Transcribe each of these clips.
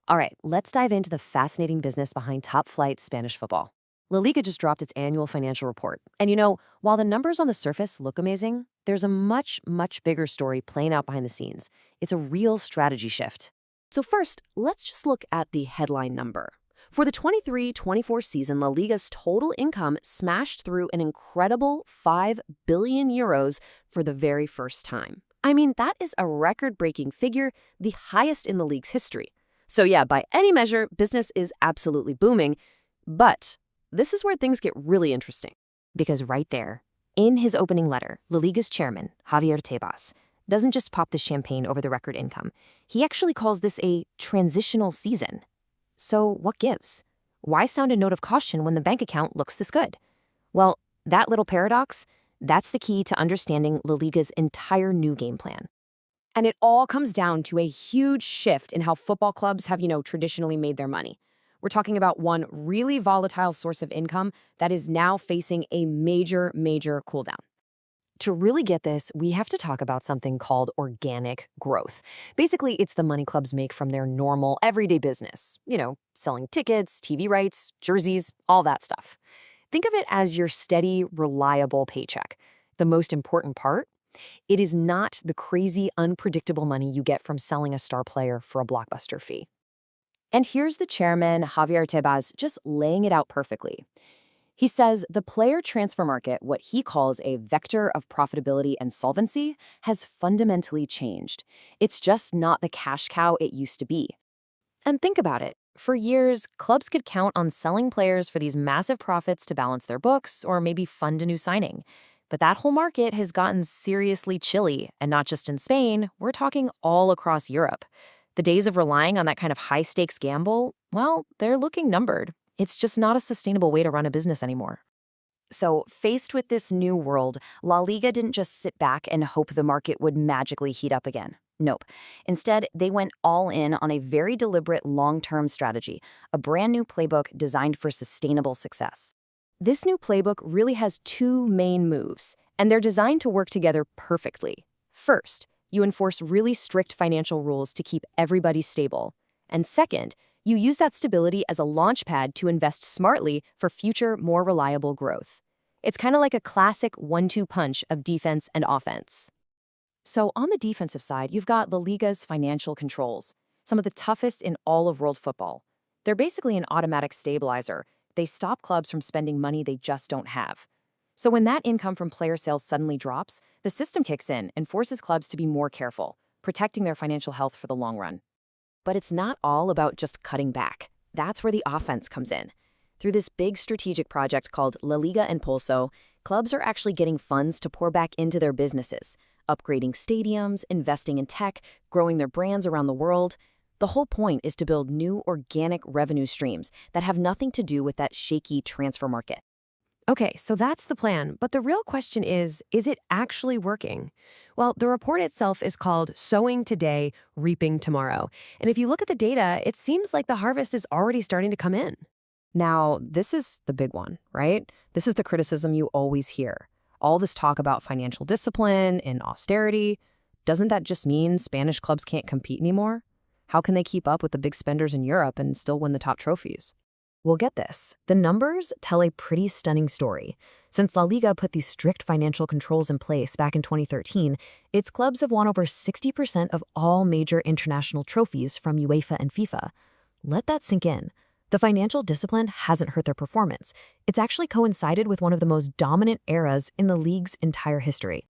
All right, let's dive into the fascinating business behind top-flight Spanish football. La Liga just dropped its annual financial report. And while the numbers on the surface look amazing, there's a much, much bigger story playing out behind the scenes. It's a real strategy shift. So first, let's just look at the headline number. For the 23-24 season, La Liga's total income smashed through an incredible 5 billion euros for the very first time. I mean, that is a record-breaking figure, the highest in the league's history. So yeah, by any measure, business is absolutely booming. But this is where things get really interesting. Because right there, in his opening letter, La Liga's chairman, Javier Tebas, doesn't just pop the champagne over the record income. He actually calls this a transitional season. So what gives? Why sound a note of caution when the bank account looks this good? Well, that little paradox, that's the key to understanding La Liga's entire new game plan. And it all comes down to a huge shift in how football clubs have, traditionally made their money. We're talking about one really volatile source of income that is now facing a major, major cooldown. To really get this, we have to talk about something called organic growth. Basically, it's the money clubs make from their normal, everyday business. Selling tickets, TV rights, jerseys, all that stuff. Think of it as your steady, reliable paycheck. The most important part? It is not the crazy, unpredictable money you get from selling a star player for a blockbuster fee. And here's the chairman, Javier Tebas, just laying it out perfectly. He says the player transfer market, what he calls a vector of profitability and solvency, has fundamentally changed. It's just not the cash cow it used to be. And think about it. For years, clubs could count on selling players for these massive profits to balance their books or maybe fund a new signing. But that whole market has gotten seriously chilly, and not just in Spain, we're talking all across Europe. The days of relying on that kind of high-stakes gamble, well, they're looking numbered. It's just not a sustainable way to run a business anymore. So, faced with this new world, La Liga didn't just sit back and hope the market would magically heat up again. Nope. Instead, they went all in on a very deliberate long-term strategy, a brand new playbook designed for sustainable success. This new playbook really has two main moves, and they're designed to work together perfectly. First, you enforce really strict financial rules to keep everybody stable. And second, you use that stability as a launchpad to invest smartly for future, more reliable growth. It's kind of like a classic 1-2 punch of defense and offense. So on the defensive side, you've got La Liga's financial controls, some of the toughest in all of world football. They're basically an automatic stabilizer. They stop clubs from spending money they just don't have. So when that income from player sales suddenly drops, the system kicks in and forces clubs to be more careful, protecting their financial health for the long run. But it's not all about just cutting back. That's where the offense comes in. Through this big strategic project called La Liga Impulso, clubs are actually getting funds to pour back into their businesses, upgrading stadiums, investing in tech, growing their brands around the world. The whole point is to build new organic revenue streams that have nothing to do with that shaky transfer market. Okay, so that's the plan, but the real question is it actually working? Well, the report itself is called Sowing Today, Reaping Tomorrow. And if you look at the data, it seems like the harvest is already starting to come in. Now, this is the big one, right? This is the criticism you always hear. All this talk about financial discipline and austerity. Doesn't that just mean Spanish clubs can't compete anymore? How can they keep up with the big spenders in Europe and still win the top trophies? Well, get this. The numbers tell a pretty stunning story. Since La Liga put these strict financial controls in place back in 2013, its clubs have won over 60% of all major international trophies from UEFA and FIFA. Let that sink in. The financial discipline hasn't hurt their performance. It's actually coincided with one of the most dominant eras in the league's entire history.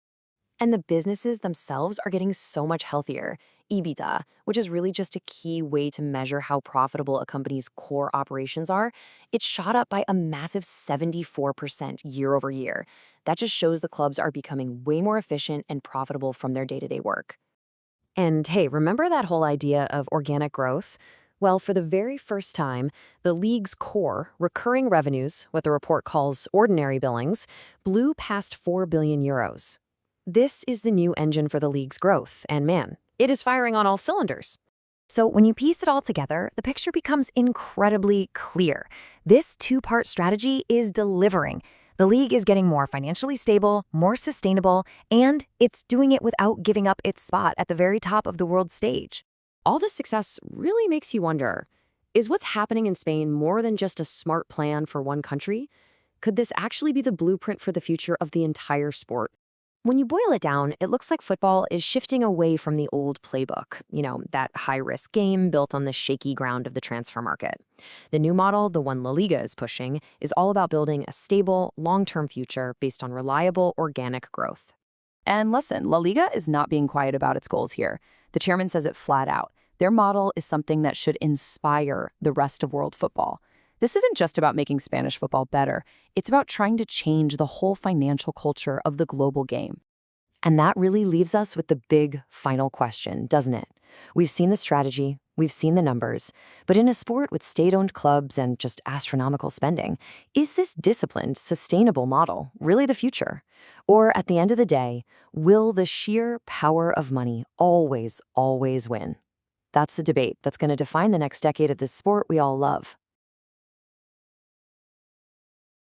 And the businesses themselves are getting so much healthier. EBITDA, which is really just a key way to measure how profitable a company's core operations are, it shot up by a massive 74% year over year. That just shows the clubs are becoming way more efficient and profitable from their day-to-day work. And hey, remember that whole idea of organic growth? Well, for the very first time, the league's core, recurring revenues, what the report calls ordinary billings, blew past 4 billion euros. This is the new engine for the league's growth, and man, it is firing on all cylinders. So when you piece it all together, the picture becomes incredibly clear. This two-part strategy is delivering. The league is getting more financially stable, more sustainable, and it's doing it without giving up its spot at the very top of the world stage. All this success really makes you wonder, is what's happening in Spain more than just a smart plan for one country? Could this actually be the blueprint for the future of the entire sport? When you boil it down, it looks like football is shifting away from the old playbook, that high-risk game built on the shaky ground of the transfer market. The new model, the one LaLiga is pushing, is all about building a stable, long-term future based on reliable, organic growth. And listen, La Liga is not being quiet about its goals here. The chairman says it flat out. Their model is something that should inspire the rest of world football. This isn't just about making Spanish football better. It's about trying to change the whole financial culture of the global game. And that really leaves us with the big final question, doesn't it? We've seen the strategy, we've seen the numbers, but in a sport with state-owned clubs and just astronomical spending, is this disciplined, sustainable model really the future? Or at the end of the day, will the sheer power of money always, always win? That's the debate that's going to define the next decade of this sport we all love.